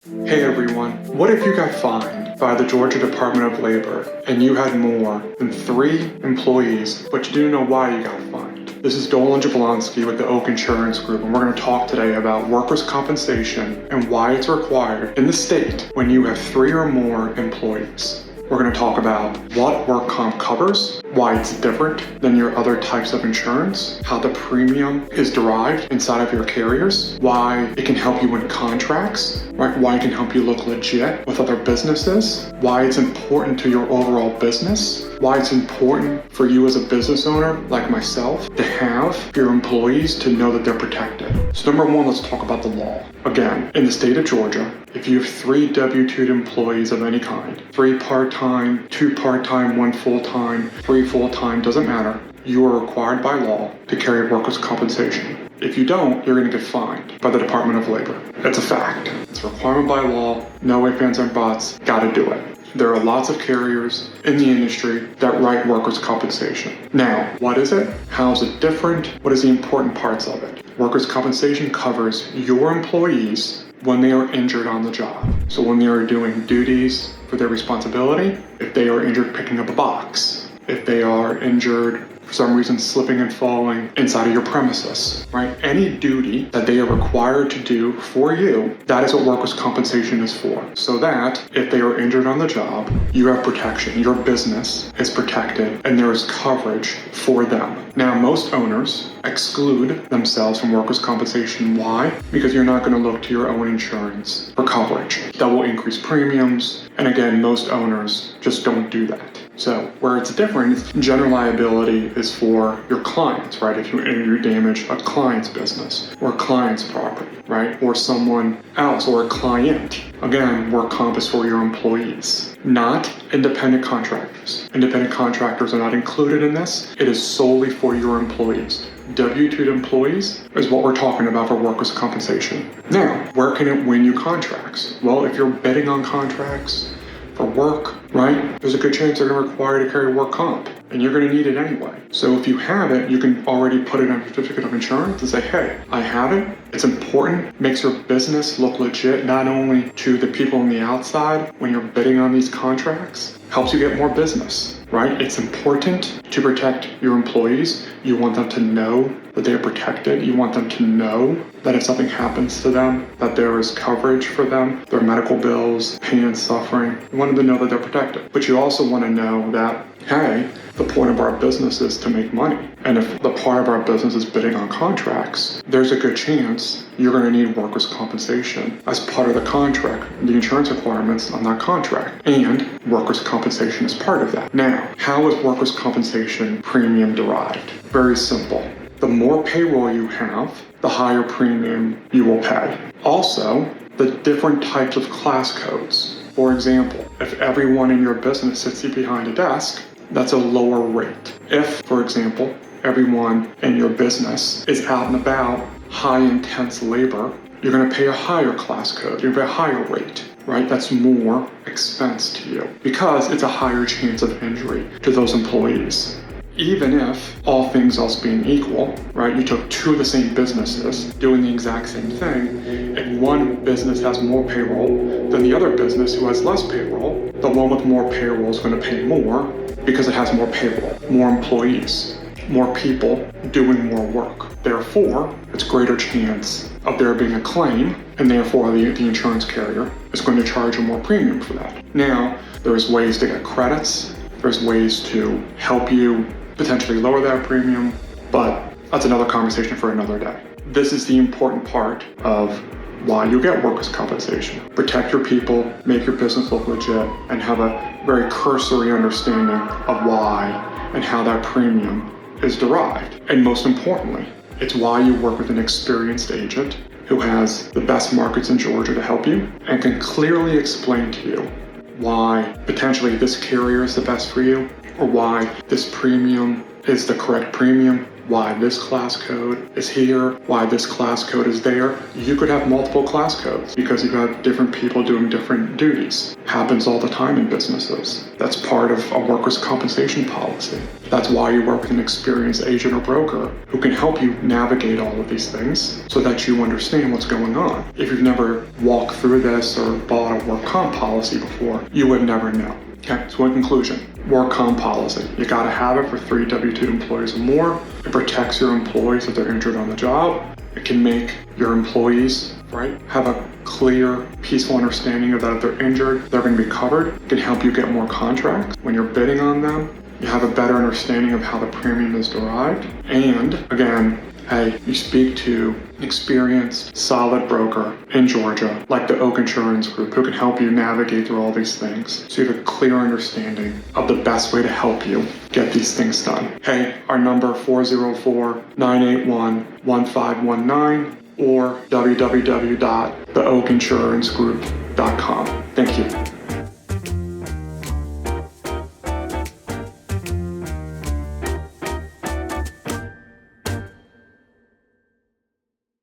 Hey everyone, what if you got fined by the Georgia Department of Labor and you had more than 3 employees, but you didn't know why you got fined? This is Dolan Jablonski with the Oak Insurance Group, and we're going to talk today about workers' compensation and why it's required in the state when you have 3 or more employees. We're going to talk about what work comp covers, why it's different than your other types of insurance, how the premium is derived inside of your carriers, why it can help you win contracts, right? Why it can help you look legit with other businesses, why it's important to your overall business, why it's important for you as a business owner like myself to have your employees to know that they're protected. So number one, let's talk about the law. Again, in the state of Georgia, if you have 3 W-2 employees of any kind, 3 part-time, 2 part-time, 1 full-time, 3 full-time, doesn't matter, you are required by law to carry workers' compensation. If you don't, you're going to get fined by the Department of Labor. It's a fact. It's a requirement by law. No ifs, ands, or buts. Got to do it. There are lots of carriers in the industry that write workers' compensation. Now, what is it? How is it different? What is the important parts of it? Workers' compensation covers your employees when they are injured on the job. So when they are doing duties for their responsibility, if they are injured picking up a box, if they are injured for some reason slipping and falling inside of your premises, right? Any duty that they are required to do for you, that is what workers' compensation is for. So that if they are injured on the job, you have protection, your business is protected, and there is coverage for them. Now, most owners exclude themselves from workers' compensation. Why? Because you're not going to look to your own insurance for coverage. That will increase premiums, and again, most owners just don't do that. So where it's different is general liability is for your clients, right? If you damage a client's business or a client's property, right? Or someone else or a client. Again, work comp is for your employees, not independent contractors. Independent contractors are not included in this. It is solely for your employees. W-2 employees is what we're talking about for workers' compensation. Now, where can it win you contracts? Well, if you're bidding on contracts for work, right, there's a good chance they're going to require you to carry work comp, and you're going to need it anyway. So if you have it, you can already put it on your certificate of insurance and say, hey, I have it. It's important, makes your business look legit, not only to the people on the outside when you're bidding on these contracts, helps you get more business, right? It's important to protect your employees. You want them to know that they are protected. You want them to know that if something happens to them, that there is coverage for them, their medical bills, pain and suffering. You want them to know that they're protected. But you also want to know that, hey, the point of our business is to make money. And if the part of our business is bidding on contracts, there's a good chance you're going to need workers' compensation as part of the contract, the insurance requirements on that contract. And workers' compensation is part of that. Now, how is workers' compensation premium derived? Very simple. The more payroll you have, the higher premium you will pay. Also, the different types of class codes. For example, if everyone in your business sits behind a desk, that's a lower rate. If, for example, everyone in your business is out and about, high intense labor, you're going to pay a higher class code. You're going to pay a higher rate, right? That's more expense to you because it's a higher chance of injury to those employees. Even if all things else being equal, right, you took 2 of the same businesses doing the exact same thing, if one business has more payroll than the other business who has less payroll, the one with more payroll is going to pay more because it has more payroll, more employees, more people doing more work. Therefore, it's greater chance of there being a claim, and therefore the insurance carrier is going to charge you more premium for that. Now, there's ways to get credits, there's ways to help you potentially lower that premium, but that's another conversation for another day. This is the important part of why you get workers' compensation. Protect your people, make your business look legit, and have a very cursory understanding of why and how that premium is derived. And most importantly, it's why you work with an experienced agent who has the best markets in Georgia to help you and can clearly explain to you why potentially this carrier is the best for you, or why this premium is the correct premium why this class code is here, why this class code is there. You could have multiple class codes because you've got different people doing different duties. Happens all the time in businesses. That's part of a workers' compensation policy. That's why you work with an experienced agent or broker who can help you navigate all of these things so that you understand what's going on. If you've never walked through this or bought a work comp policy before, you would never know. Okay, so in conclusion, work comp policy. You gotta have it for 3 W-2 employees or more. It protects your employees if they're injured on the job. It can make your employees, right, have a clear, peaceful understanding of that if they're injured, they're gonna be covered. It can help you get more contracts when you're bidding on them. You have a better understanding of how the premium is derived. And again, hey, you speak to an experienced, solid broker in Georgia, like the Oak Insurance Group, who can help you navigate through all these things. So you have a clear understanding of the best way to help you get these things done. Hey, our number 404-981-1519 or www.theoakinsurancegroup.com. Thank you.